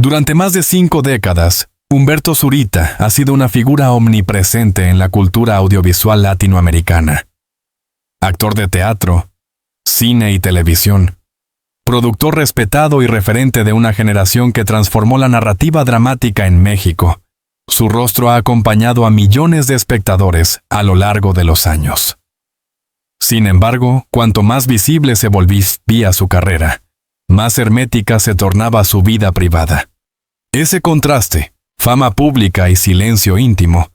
Durante más de 5 décadas, Humberto Zurita ha sido una figura omnipresente en la cultura audiovisual latinoamericana. Actor de teatro, cine y televisión. Productor respetado y referente de una generación que transformó la narrativa dramática en México. Su rostro ha acompañado a millones de espectadores a lo largo de los años. Sin embargo, cuanto más visible se volvía su carrera, más hermética se tornaba su vida privada. Ese contraste, fama pública y silencio íntimo,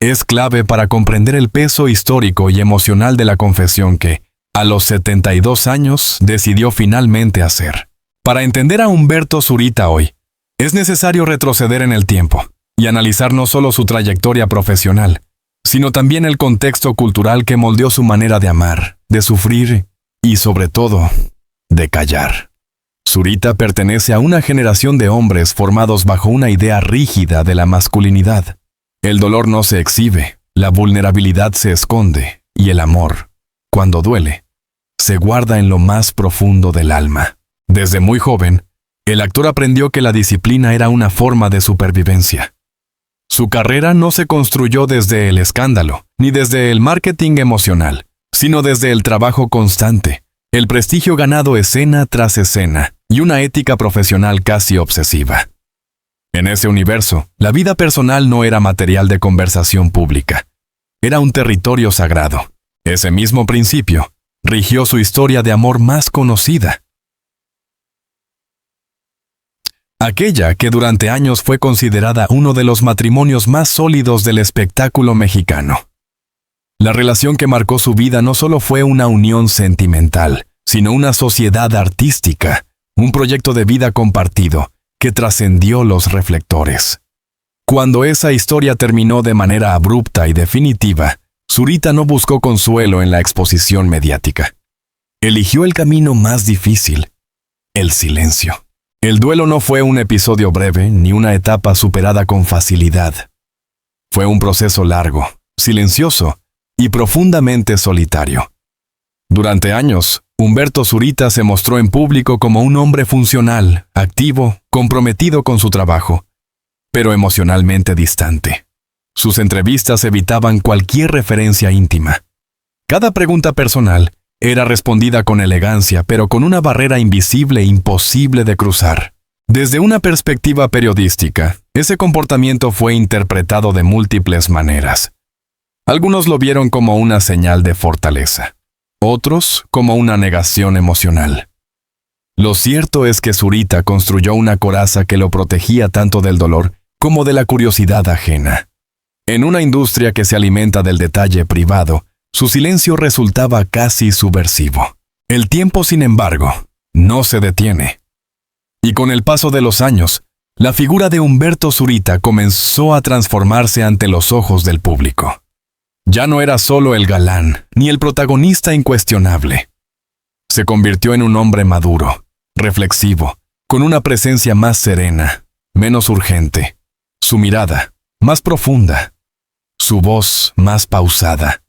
es clave para comprender el peso histórico y emocional de la confesión que, a los 72 años, decidió finalmente hacer. Para entender a Humberto Zurita hoy, es necesario retroceder en el tiempo y analizar no solo su trayectoria profesional, sino también el contexto cultural que moldeó su manera de amar, de sufrir y, sobre todo, de callar. Zurita pertenece a una generación de hombres formados bajo una idea rígida de la masculinidad. El dolor no se exhibe, la vulnerabilidad se esconde, y el amor, cuando duele, se guarda en lo más profundo del alma. Desde muy joven, el actor aprendió que la disciplina era una forma de supervivencia. Su carrera no se construyó desde el escándalo, ni desde el marketing emocional, sino desde el trabajo constante, el prestigio ganado escena tras escena, y una ética profesional casi obsesiva. En ese universo, la vida personal no era material de conversación pública. Era un territorio sagrado. Ese mismo principio rigió su historia de amor más conocida. Aquella que durante años fue considerada uno de los matrimonios más sólidos del espectáculo mexicano. La relación que marcó su vida no solo fue una unión sentimental, sino una sociedad artística, un proyecto de vida compartido que trascendió los reflectores. Cuando esa historia terminó de manera abrupta y definitiva, Zurita no buscó consuelo en la exposición mediática. Eligió el camino más difícil, el silencio. El duelo no fue un episodio breve ni una etapa superada con facilidad. Fue un proceso largo, silencioso y profundamente solitario. Durante años, Humberto Zurita se mostró en público como un hombre funcional, activo, comprometido con su trabajo, pero emocionalmente distante. Sus entrevistas evitaban cualquier referencia íntima. Cada pregunta personal era respondida con elegancia, pero con una barrera invisible e imposible de cruzar. Desde una perspectiva periodística, ese comportamiento fue interpretado de múltiples maneras. Algunos lo vieron como una señal de fortaleza. Otros como una negación emocional. Lo cierto es que Zurita construyó una coraza que lo protegía tanto del dolor como de la curiosidad ajena. En una industria que se alimenta del detalle privado, su silencio resultaba casi subversivo. El tiempo, sin embargo, no se detiene. Y con el paso de los años, la figura de Humberto Zurita comenzó a transformarse ante los ojos del público. Ya no era solo el galán, ni el protagonista incuestionable. Se convirtió en un hombre maduro, reflexivo, con una presencia más serena, menos urgente. Su mirada, más profunda. Su voz, más pausada.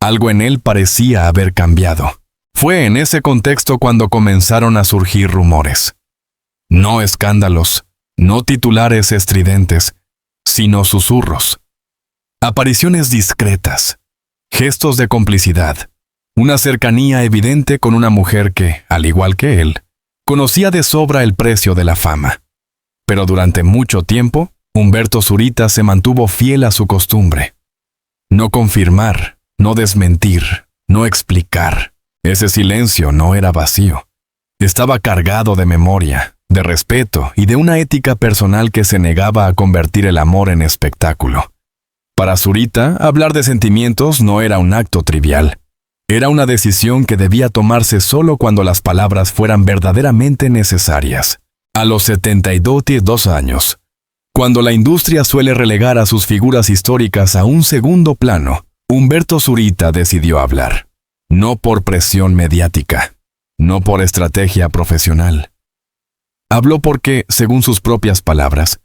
Algo en él parecía haber cambiado. Fue en ese contexto cuando comenzaron a surgir rumores. No escándalos, no titulares estridentes, sino susurros. Apariciones discretas, gestos de complicidad, una cercanía evidente con una mujer que, al igual que él, conocía de sobra el precio de la fama. Pero durante mucho tiempo, Humberto Zurita se mantuvo fiel a su costumbre. No confirmar, no desmentir, no explicar. Ese silencio no era vacío. Estaba cargado de memoria, de respeto y de una ética personal que se negaba a convertir el amor en espectáculo. Para Zurita, hablar de sentimientos no era un acto trivial. Era una decisión que debía tomarse solo cuando las palabras fueran verdaderamente necesarias. A los 72 años, cuando la industria suele relegar a sus figuras históricas a un segundo plano, Humberto Zurita decidió hablar. No por presión mediática, no por estrategia profesional. Habló porque, según sus propias palabras,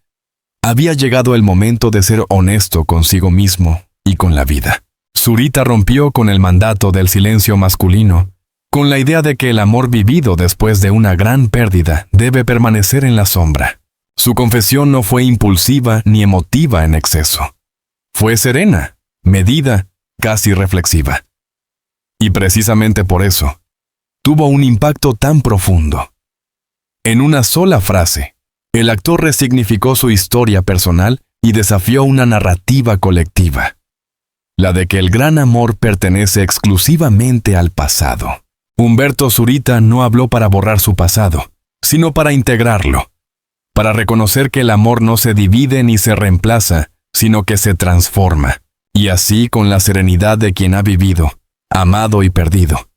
había llegado el momento de ser honesto consigo mismo y con la vida. Zurita rompió con el mandato del silencio masculino, con la idea de que el amor vivido después de una gran pérdida debe permanecer en la sombra. Su confesión no fue impulsiva ni emotiva en exceso. Fue serena, medida, casi reflexiva. Y precisamente por eso, tuvo un impacto tan profundo. En una sola frase, el actor resignificó su historia personal y desafió una narrativa colectiva, la de que el gran amor pertenece exclusivamente al pasado. Humberto Zurita no habló para borrar su pasado, sino para integrarlo, para reconocer que el amor no se divide ni se reemplaza, sino que se transforma, y así con la serenidad de quien ha vivido, amado y perdido.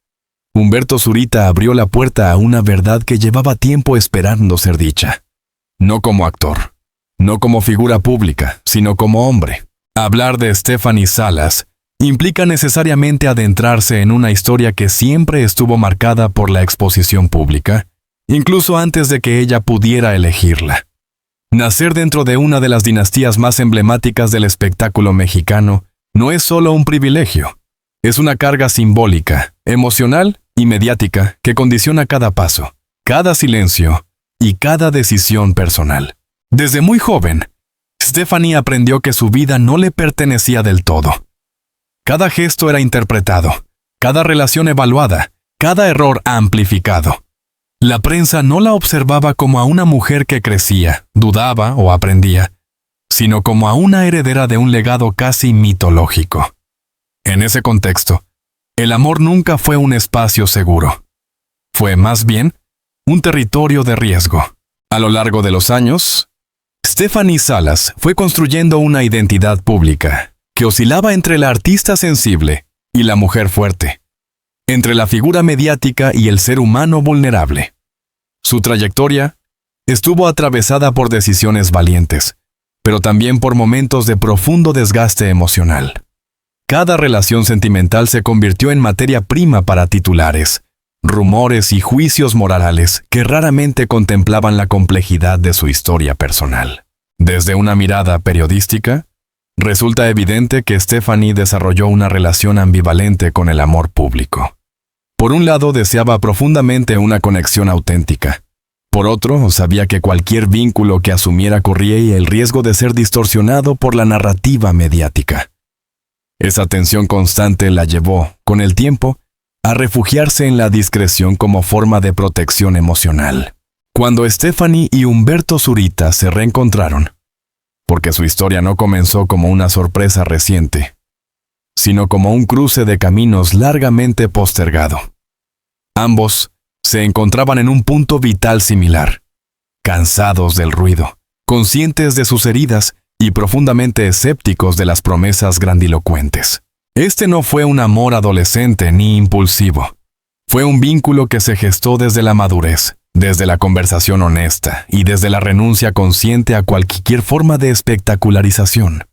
Humberto Zurita abrió la puerta a una verdad que llevaba tiempo esperando ser dicha. No como actor, no como figura pública, sino como hombre. Hablar de Stephanie Salas implica necesariamente adentrarse en una historia que siempre estuvo marcada por la exposición pública, incluso antes de que ella pudiera elegirla. Nacer dentro de una de las dinastías más emblemáticas del espectáculo mexicano no es solo un privilegio, es una carga simbólica, emocional y mediática que condiciona cada paso, cada silencio y cada decisión personal. Desde muy joven, Stephanie aprendió que su vida no le pertenecía del todo. Cada gesto era interpretado, cada relación evaluada, cada error amplificado. La prensa no la observaba como a una mujer que crecía, dudaba o aprendía, sino como a una heredera de un legado casi mitológico. En ese contexto, el amor nunca fue un espacio seguro. Fue más bien un territorio de riesgo. A lo largo de los años, Stephanie Salas fue construyendo una identidad pública que oscilaba entre la artista sensible y la mujer fuerte, entre la figura mediática y el ser humano vulnerable. Su trayectoria estuvo atravesada por decisiones valientes, pero también por momentos de profundo desgaste emocional. Cada relación sentimental se convirtió en materia prima para titulares, rumores y juicios morales que raramente contemplaban la complejidad de su historia personal. Desde una mirada periodística, resulta evidente que Stephanie desarrolló una relación ambivalente con el amor público. Por un lado, deseaba profundamente una conexión auténtica. Por otro, sabía que cualquier vínculo que asumiera corría el riesgo de ser distorsionado por la narrativa mediática. Esa tensión constante la llevó, con el tiempo, a refugiarse en la discreción como forma de protección emocional. Cuando Stephanie y Humberto Zurita se reencontraron, porque su historia no comenzó como una sorpresa reciente, sino como un cruce de caminos largamente postergado. Ambos se encontraban en un punto vital similar, cansados del ruido, conscientes de sus heridas y profundamente escépticos de las promesas grandilocuentes. Este no fue un amor adolescente ni impulsivo. Fue un vínculo que se gestó desde la madurez, desde la conversación honesta y desde la renuncia consciente a cualquier forma de espectacularización.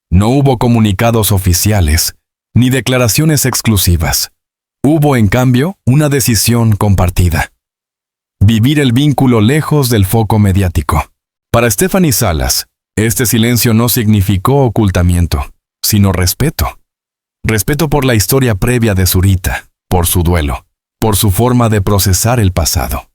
No hubo comunicados oficiales, ni declaraciones exclusivas. Hubo, en cambio, una decisión compartida. Vivir el vínculo lejos del foco mediático. Para Stephanie Salas, este silencio no significó ocultamiento, sino respeto. Respeto por la historia previa de Zurita, por su duelo, por su forma de procesar el pasado.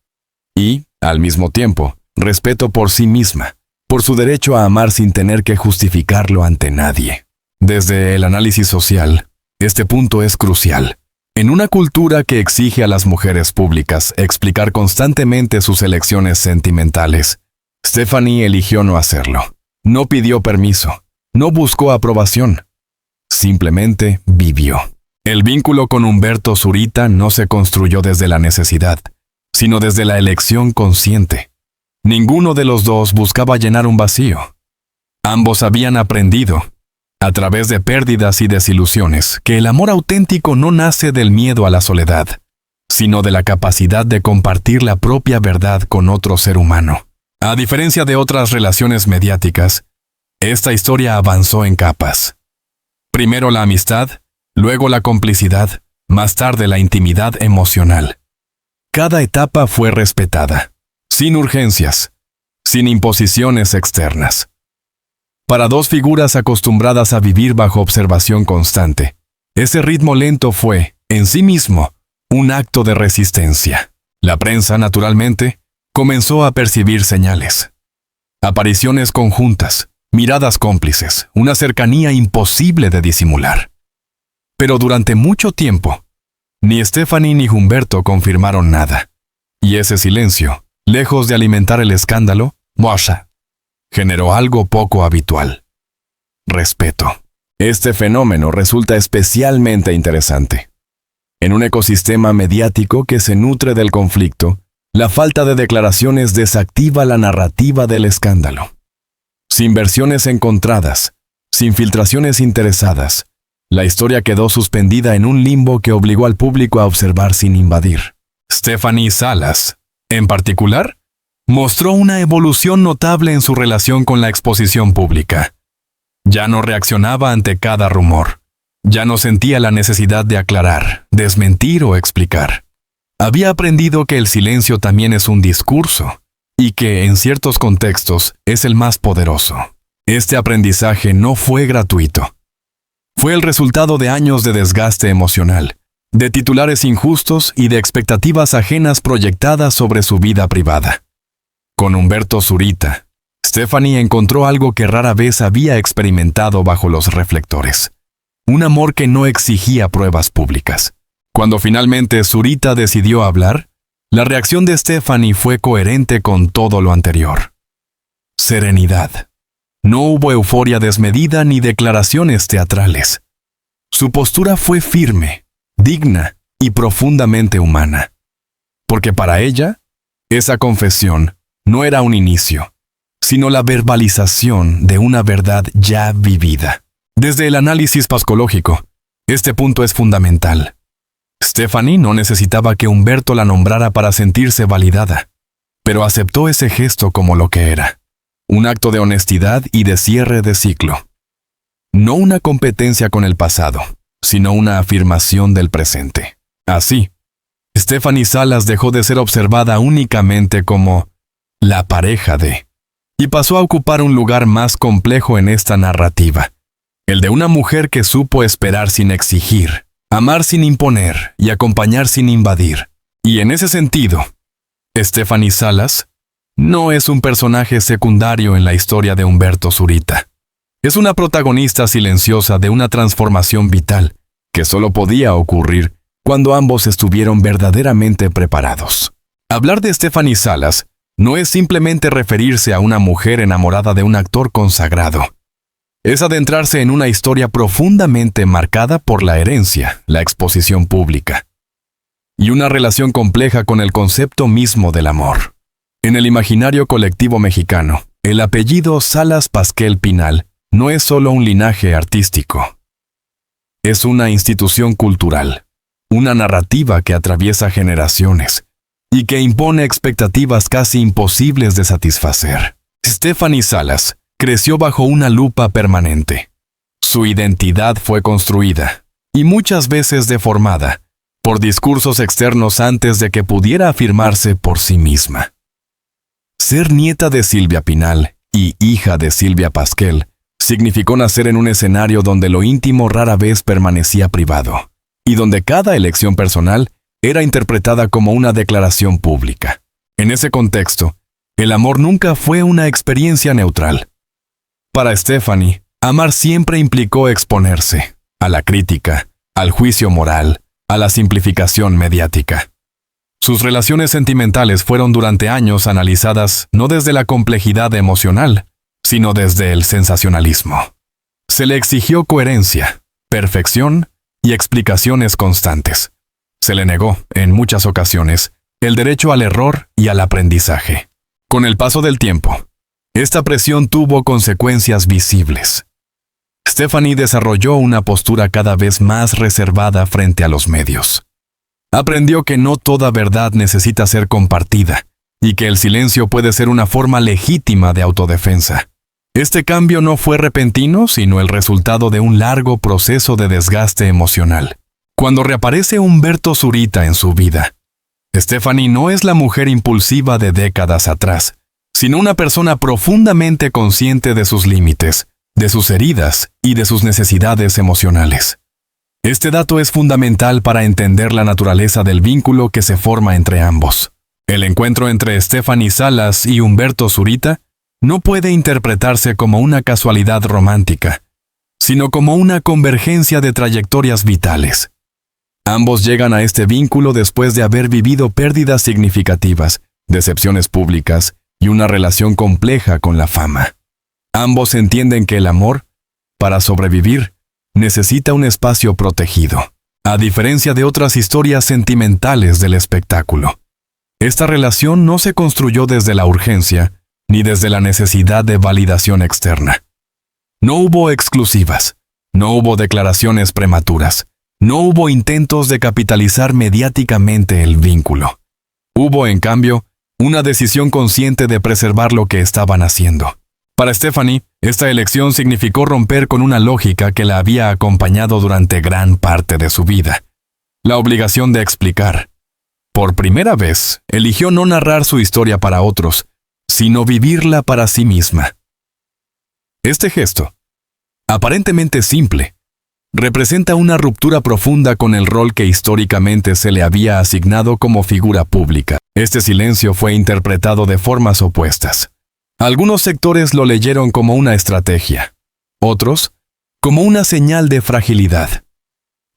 Y, al mismo tiempo, respeto por sí misma, por su derecho a amar sin tener que justificarlo ante nadie. Desde el análisis social, este punto es crucial. En una cultura que exige a las mujeres públicas explicar constantemente sus elecciones sentimentales, Stephanie eligió no hacerlo. No pidió permiso, no buscó aprobación. Simplemente vivió. El vínculo con Humberto Zurita no se construyó desde la necesidad, sino desde la elección consciente. Ninguno de los dos buscaba llenar un vacío. Ambos habían aprendido, a través de pérdidas y desilusiones, que el amor auténtico no nace del miedo a la soledad, sino de la capacidad de compartir la propia verdad con otro ser humano. A diferencia de otras relaciones mediáticas, esta historia avanzó en capas. Primero la amistad, luego la complicidad, más tarde la intimidad emocional. Cada etapa fue respetada, sin urgencias, sin imposiciones externas. Para dos figuras acostumbradas a vivir bajo observación constante, ese ritmo lento fue, en sí mismo, un acto de resistencia. La prensa, naturalmente, comenzó a percibir señales. Apariciones conjuntas, miradas cómplices, una cercanía imposible de disimular. Pero durante mucho tiempo, ni Stephanie ni Humberto confirmaron nada. Y ese silencio, lejos de alimentar el escándalo, generó algo poco habitual: respeto. Este fenómeno resulta especialmente interesante. En un ecosistema mediático que se nutre del conflicto, la falta de declaraciones desactiva la narrativa del escándalo. Sin versiones encontradas, sin filtraciones interesadas, la historia quedó suspendida en un limbo que obligó al público a observar sin invadir. Stephanie Salas, en particular, mostró una evolución notable en su relación con la exposición pública. Ya no reaccionaba ante cada rumor. Ya no sentía la necesidad de aclarar, desmentir o explicar. Había aprendido que el silencio también es un discurso, y que, en ciertos contextos, es el más poderoso. Este aprendizaje no fue gratuito. Fue el resultado de años de desgaste emocional, de titulares injustos y de expectativas ajenas proyectadas sobre su vida privada. Con Humberto Zurita, Stephanie encontró algo que rara vez había experimentado bajo los reflectores: un amor que no exigía pruebas públicas. Cuando finalmente Zurita decidió hablar, la reacción de Stephanie fue coherente con todo lo anterior. Serenidad. No hubo euforia desmedida ni declaraciones teatrales. Su postura fue firme, digna y profundamente humana. Porque para ella, esa confesión no era un inicio, sino la verbalización de una verdad ya vivida. Desde el análisis psicológico, este punto es fundamental. Stephanie no necesitaba que Humberto la nombrara para sentirse validada, pero aceptó ese gesto como lo que era: un acto de honestidad y de cierre de ciclo. No una competencia con el pasado, sino una afirmación del presente. Así, Stephanie Salas dejó de ser observada únicamente como la pareja de, y pasó a ocupar un lugar más complejo en esta narrativa: el de una mujer que supo esperar sin exigir, amar sin imponer y acompañar sin invadir. Y en ese sentido, Stephanie Salas no es un personaje secundario en la historia de Humberto Zurita. Es una protagonista silenciosa de una transformación vital que solo podía ocurrir cuando ambos estuvieron verdaderamente preparados. Hablar de Stephanie Salas no es simplemente referirse a una mujer enamorada de un actor consagrado. Es adentrarse en una historia profundamente marcada por la herencia, la exposición pública, y una relación compleja con el concepto mismo del amor. En el imaginario colectivo mexicano, el apellido Salas Pasquel Pinal no es solo un linaje artístico. Es una institución cultural, una narrativa que atraviesa generaciones y que impone expectativas casi imposibles de satisfacer. Stephanie Salas creció bajo una lupa permanente. Su identidad fue construida, y muchas veces deformada, por discursos externos antes de que pudiera afirmarse por sí misma. Ser nieta de Silvia Pinal y hija de Silvia Pasquel significó nacer en un escenario donde lo íntimo rara vez permanecía privado, y donde cada elección personal era interpretada como una declaración pública. En ese contexto, el amor nunca fue una experiencia neutral. Para Stephanie, amar siempre implicó exponerse a la crítica, al juicio moral, a la simplificación mediática. Sus relaciones sentimentales fueron durante años analizadas no desde la complejidad emocional, sino desde el sensacionalismo. Se le exigió coherencia, perfección y explicaciones constantes. Se le negó, en muchas ocasiones, el derecho al error y al aprendizaje. Con el paso del tiempo, esta presión tuvo consecuencias visibles. Stephanie desarrolló una postura cada vez más reservada frente a los medios. Aprendió que no toda verdad necesita ser compartida y que el silencio puede ser una forma legítima de autodefensa. Este cambio no fue repentino, sino el resultado de un largo proceso de desgaste emocional. Cuando reaparece Humberto Zurita en su vida, Stephanie no es la mujer impulsiva de décadas atrás, sino una persona profundamente consciente de sus límites, de sus heridas y de sus necesidades emocionales. Este dato es fundamental para entender la naturaleza del vínculo que se forma entre ambos. El encuentro entre Stephanie Salas y Humberto Zurita no puede interpretarse como una casualidad romántica, sino como una convergencia de trayectorias vitales. Ambos llegan a este vínculo después de haber vivido pérdidas significativas, decepciones públicas y una relación compleja con la fama. Ambos entienden que el amor, para sobrevivir, necesita un espacio protegido, a diferencia de otras historias sentimentales del espectáculo. Esta relación no se construyó desde la urgencia ni desde la necesidad de validación externa. No hubo exclusivas, no hubo declaraciones prematuras, no hubo intentos de capitalizar mediáticamente el vínculo. Hubo, en cambio, una decisión consciente de preservar lo que estaban haciendo. Para Stephanie, esta elección significó romper con una lógica que la había acompañado durante gran parte de su vida. La obligación de explicar. Por primera vez, eligió no narrar su historia para otros, sino vivirla para sí misma. Este gesto, aparentemente simple, representa una ruptura profunda con el rol que históricamente se le había asignado como figura pública. Este silencio fue interpretado de formas opuestas. Algunos sectores lo leyeron como una estrategia, otros como una señal de fragilidad.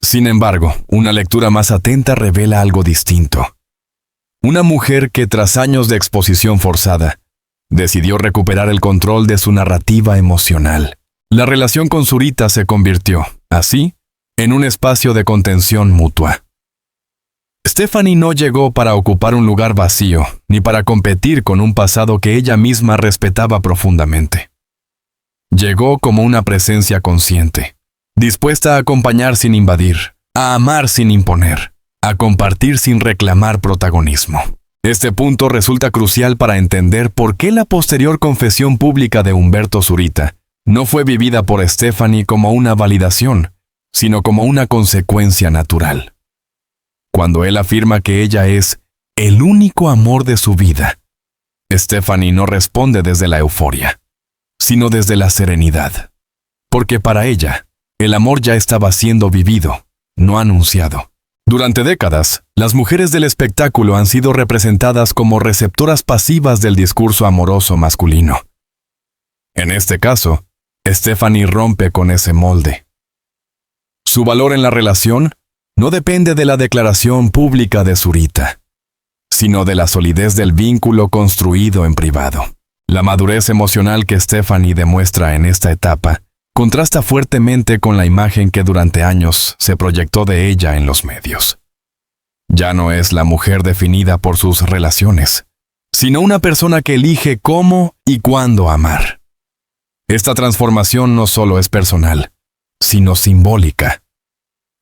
Sin embargo, una lectura más atenta revela algo distinto. Una mujer que, tras años de exposición forzada, decidió recuperar el control de su narrativa emocional. La relación con Zurita se convirtió, así, en un espacio de contención mutua. Stephanie no llegó para ocupar un lugar vacío, ni para competir con un pasado que ella misma respetaba profundamente. Llegó como una presencia consciente, dispuesta a acompañar sin invadir, a amar sin imponer, a compartir sin reclamar protagonismo. Este punto resulta crucial para entender por qué la posterior confesión pública de Humberto Zurita no fue vivida por Stephanie como una validación, sino como una consecuencia natural. Cuando él afirma que ella es el único amor de su vida, Stephanie no responde desde la euforia, sino desde la serenidad. Porque para ella, el amor ya estaba siendo vivido, no anunciado. Durante décadas, las mujeres del espectáculo han sido representadas como receptoras pasivas del discurso amoroso masculino. En este caso, Stephanie rompe con ese molde. Su valor en la relación no depende de la declaración pública de Zurita, sino de la solidez del vínculo construido en privado. La madurez emocional que Stephanie demuestra en esta etapa contrasta fuertemente con la imagen que durante años se proyectó de ella en los medios. Ya no es la mujer definida por sus relaciones, sino una persona que elige cómo y cuándo amar. Esta transformación no solo es personal, sino simbólica.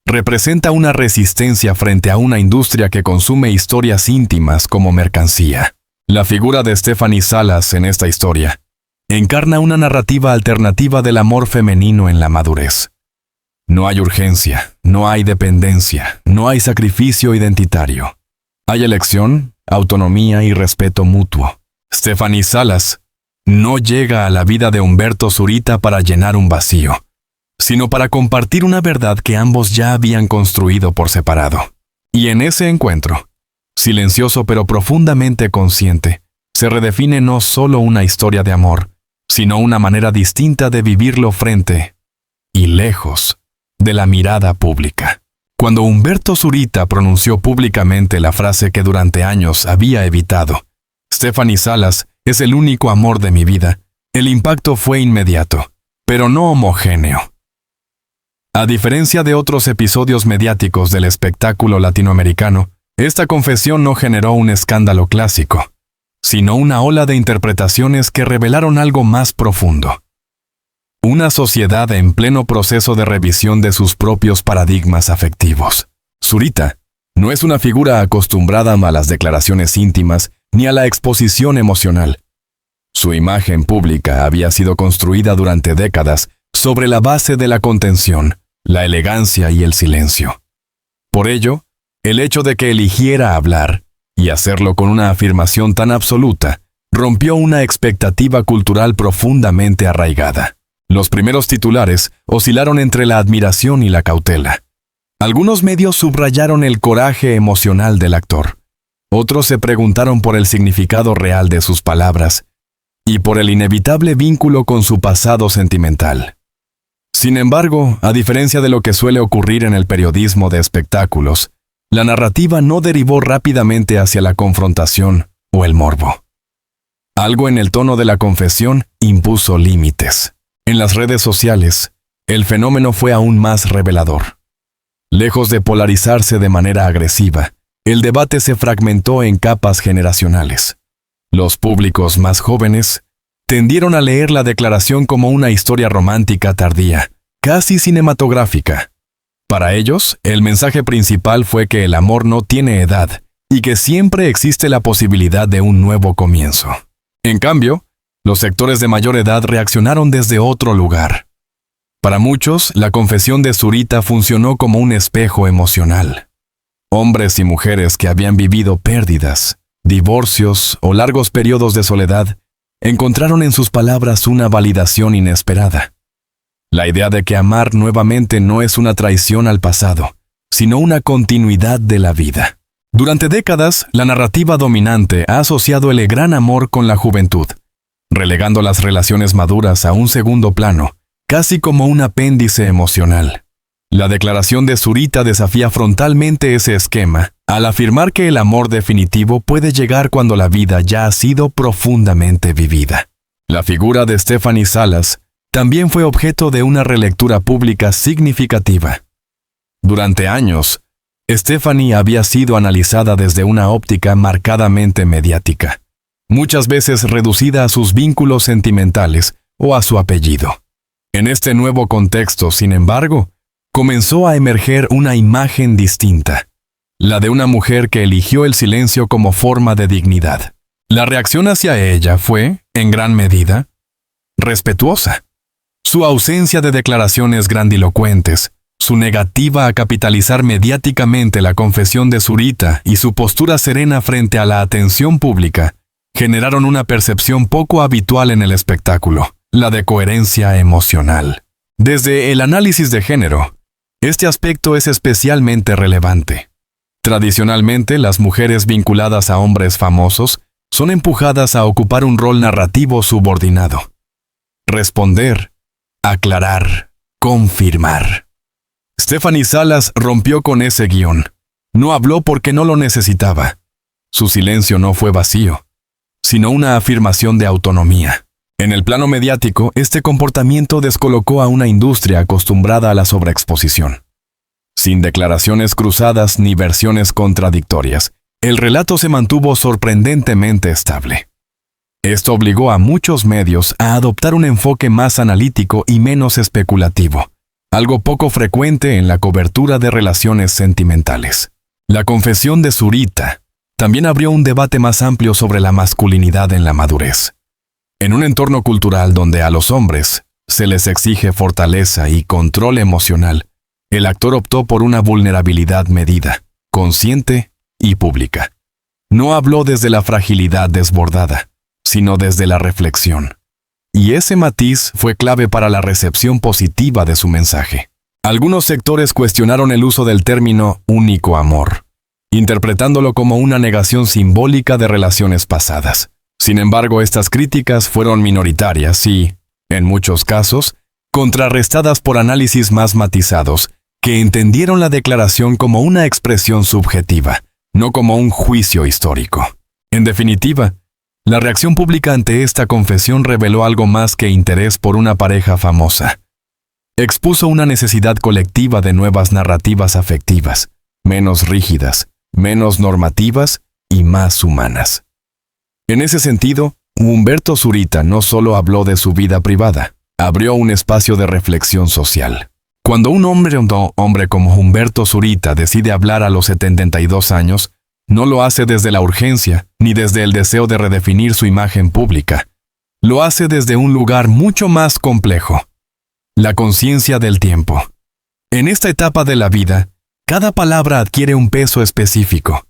Representa una resistencia frente a una industria que consume historias íntimas como mercancía. La figura de Stephanie Salas en esta historia encarna una narrativa alternativa del amor femenino en la madurez. No hay urgencia, no hay dependencia, no hay sacrificio identitario. Hay elección, autonomía y respeto mutuo. Stephanie Salas no llega a la vida de Humberto Zurita para llenar un vacío, sino para compartir una verdad que ambos ya habían construido por separado. Y en ese encuentro, silencioso pero profundamente consciente, se redefine no solo una historia de amor, sino una manera distinta de vivirlo frente y lejos de la mirada pública. Cuando Humberto Zurita pronunció públicamente la frase que durante años había evitado, Stephanie Salas es el único amor de mi vida, el impacto fue inmediato, pero no homogéneo. A diferencia de otros episodios mediáticos del espectáculo latinoamericano, esta confesión no generó un escándalo clásico, sino una ola de interpretaciones que revelaron algo más profundo. Una sociedad en pleno proceso de revisión de sus propios paradigmas afectivos. Zurita no es una figura acostumbrada a las declaraciones íntimas ni a la exposición emocional. Su imagen pública había sido construida durante décadas sobre la base de la contención, la elegancia y el silencio. Por ello, el hecho de que eligiera hablar, y hacerlo con una afirmación tan absoluta, rompió una expectativa cultural profundamente arraigada. Los primeros titulares oscilaron entre la admiración y la cautela. Algunos medios subrayaron el coraje emocional del actor. Otros se preguntaron por el significado real de sus palabras. y por el inevitable vínculo con su pasado sentimental. Sin embargo, a diferencia de lo que suele ocurrir en el periodismo de espectáculos, la narrativa no derivó rápidamente hacia la confrontación o el morbo. Algo en el tono de la confesión impuso límites. En las redes sociales, el fenómeno fue aún más revelador. Lejos de polarizarse de manera agresiva, el debate se fragmentó en capas generacionales. Los públicos más jóvenes tendieron a leer la declaración como una historia romántica tardía, casi cinematográfica. Para ellos, el mensaje principal fue que el amor no tiene edad y que siempre existe la posibilidad de un nuevo comienzo. En cambio, los sectores de mayor edad reaccionaron desde otro lugar. Para muchos, la confesión de Zurita funcionó como un espejo emocional. Hombres y mujeres que habían vivido pérdidas, divorcios o largos periodos de soledad encontraron en sus palabras una validación inesperada. La idea de que amar nuevamente no es una traición al pasado, sino una continuidad de la vida. Durante décadas, la narrativa dominante ha asociado el gran amor con la juventud, relegando las relaciones maduras a un segundo plano, casi como un apéndice emocional. La declaración de Zurita desafía frontalmente ese esquema, al afirmar que el amor definitivo puede llegar cuando la vida ya ha sido profundamente vivida. La figura de Stephanie Salas también fue objeto de una relectura pública significativa. Durante años, Stephanie había sido analizada desde una óptica marcadamente mediática, muchas veces reducida a sus vínculos sentimentales o a su apellido. En este nuevo contexto, sin embargo, comenzó a emerger una imagen distinta, la de una mujer que eligió el silencio como forma de dignidad. La reacción hacia ella fue, en gran medida, respetuosa. Su ausencia de declaraciones grandilocuentes, su negativa a capitalizar mediáticamente la confesión de Zurita y su postura serena frente a la atención pública generaron una percepción poco habitual en el espectáculo, la de coherencia emocional. Desde el análisis de género, este aspecto es especialmente relevante. Tradicionalmente, las mujeres vinculadas a hombres famosos son empujadas a ocupar un rol narrativo subordinado. Responder, aclarar, confirmar. Stephanie Salas rompió con ese guión. No habló porque no lo necesitaba. Su silencio no fue vacío, sino una afirmación de autonomía. En el plano mediático, este comportamiento descolocó a una industria acostumbrada a la sobreexposición. Sin declaraciones cruzadas ni versiones contradictorias, el relato se mantuvo sorprendentemente estable. Esto obligó a muchos medios a adoptar un enfoque más analítico y menos especulativo, algo poco frecuente en la cobertura de relaciones sentimentales. La confesión de Zurita también abrió un debate más amplio sobre la masculinidad en la madurez. En un entorno cultural donde a los hombres se les exige fortaleza y control emocional, el actor optó por una vulnerabilidad medida, consciente y pública. No habló desde la fragilidad desbordada, sino desde la reflexión. Y ese matiz fue clave para la recepción positiva de su mensaje. Algunos sectores cuestionaron el uso del término único amor, interpretándolo como una negación simbólica de relaciones pasadas. Sin embargo, estas críticas fueron minoritarias y, en muchos casos, contrarrestadas por análisis más matizados, que entendieron la declaración como una expresión subjetiva, no como un juicio histórico. En definitiva, la reacción pública ante esta confesión reveló algo más que interés por una pareja famosa. Expuso una necesidad colectiva de nuevas narrativas afectivas, menos rígidas, menos normativas y más humanas. En ese sentido, Humberto Zurita no solo habló de su vida privada, abrió un espacio de reflexión social. Cuando un hombre como Humberto Zurita decide hablar a los 72 años, no lo hace desde la urgencia ni desde el deseo de redefinir su imagen pública. Lo hace desde un lugar mucho más complejo: la conciencia del tiempo. En esta etapa de la vida, cada palabra adquiere un peso específico.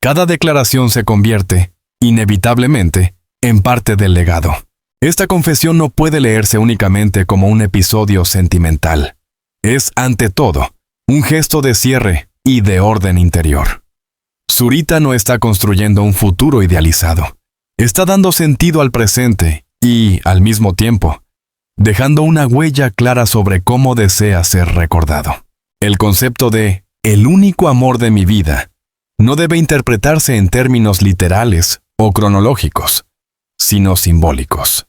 Cada declaración se convierte, inevitablemente, en parte del legado. Esta confesión no puede leerse únicamente como un episodio sentimental. Es, ante todo, un gesto de cierre y de orden interior. Zurita no está construyendo un futuro idealizado. Está dando sentido al presente y, al mismo tiempo, dejando una huella clara sobre cómo desea ser recordado. El concepto de «el único amor de mi vida» no debe interpretarse en términos literales o cronológicos, sino simbólicos.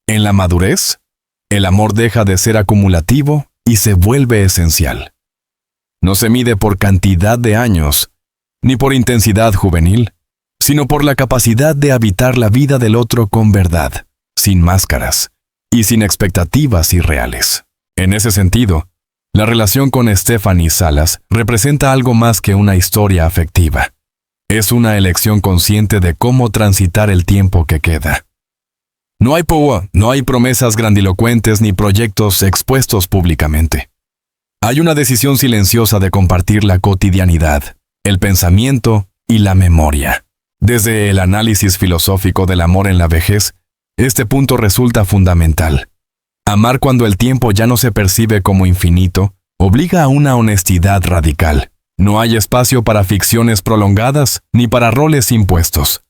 En la madurez, el amor deja de ser acumulativo y se vuelve esencial. No se mide por cantidad de años, ni por intensidad juvenil, sino por la capacidad de habitar la vida del otro con verdad, sin máscaras y sin expectativas irreales. En ese sentido, la relación con Stephanie Salas representa algo más que una historia afectiva. Es una elección consciente de cómo transitar el tiempo que queda. No hay promesas grandilocuentes ni proyectos expuestos públicamente. Hay una decisión silenciosa de compartir la cotidianidad, el pensamiento y la memoria. Desde el análisis filosófico del amor en la vejez, este punto resulta fundamental. Amar cuando el tiempo ya no se percibe como infinito obliga a una honestidad radical. No hay espacio para ficciones prolongadas ni para roles impuestos.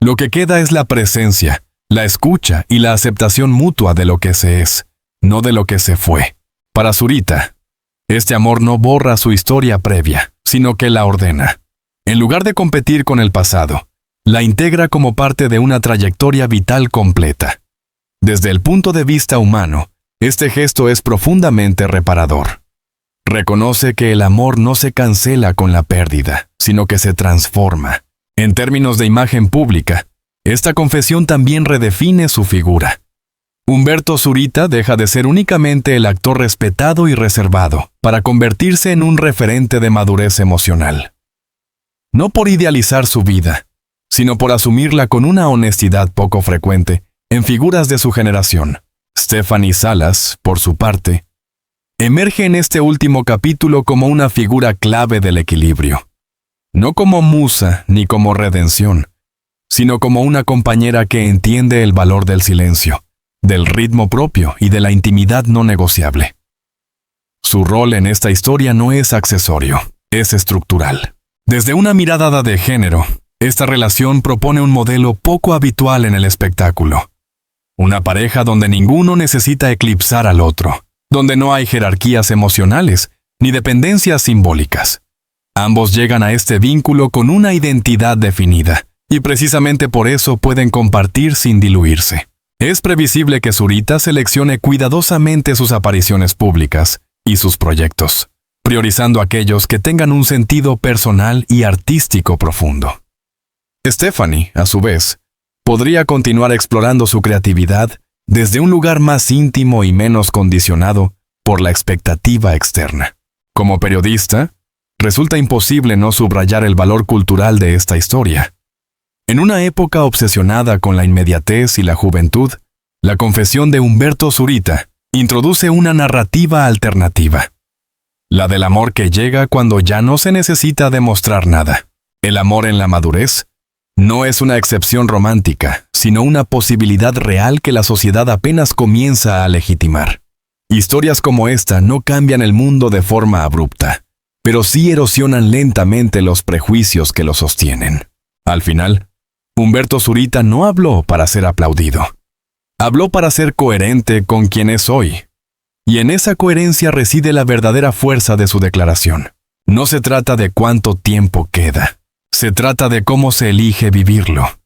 Lo que queda es la presencia, la escucha y la aceptación mutua de lo que se es, no de lo que se fue. Para Zurita, este amor no borra su historia previa, sino que la ordena. En lugar de competir con el pasado, la integra como parte de una trayectoria vital completa. Desde el punto de vista humano, este gesto es profundamente reparador. Reconoce que el amor no se cancela con la pérdida, sino que se transforma. En términos de imagen pública, esta confesión también redefine su figura. Humberto Zurita deja de ser únicamente el actor respetado y reservado, para convertirse en un referente de madurez emocional. No por idealizar su vida, sino por asumirla con una honestidad poco frecuente en figuras de su generación. Stephanie Salas, por su parte, emerge en este último capítulo como una figura clave del equilibrio. No como musa ni como redención, sino como una compañera que entiende el valor del silencio, del ritmo propio y de la intimidad no negociable. Su rol en esta historia no es accesorio, es estructural. Desde una mirada de género, esta relación propone un modelo poco habitual en el espectáculo. Una pareja donde ninguno necesita eclipsar al otro, donde no hay jerarquías emocionales ni dependencias simbólicas. Ambos llegan a este vínculo con una identidad definida, y precisamente por eso pueden compartir sin diluirse. Es previsible que Zurita seleccione cuidadosamente sus apariciones públicas y sus proyectos, priorizando aquellos que tengan un sentido personal y artístico profundo. Stephanie, a su vez, podría continuar explorando su creatividad desde un lugar más íntimo y menos condicionado por la expectativa externa. Como periodista, resulta imposible no subrayar el valor cultural de esta historia. En una época obsesionada con la inmediatez y la juventud, la confesión de Humberto Zurita introduce una narrativa alternativa. La del amor que llega cuando ya no se necesita demostrar nada. El amor en la madurez no es una excepción romántica, sino una posibilidad real que la sociedad apenas comienza a legitimar. Historias como esta no cambian el mundo de forma abrupta, pero sí erosionan lentamente los prejuicios que lo sostienen. Al final, Humberto Zurita no habló para ser aplaudido. Habló para ser coherente con quien es hoy. Y en esa coherencia reside la verdadera fuerza de su declaración. No se trata de cuánto tiempo queda. Se trata de cómo se elige vivirlo.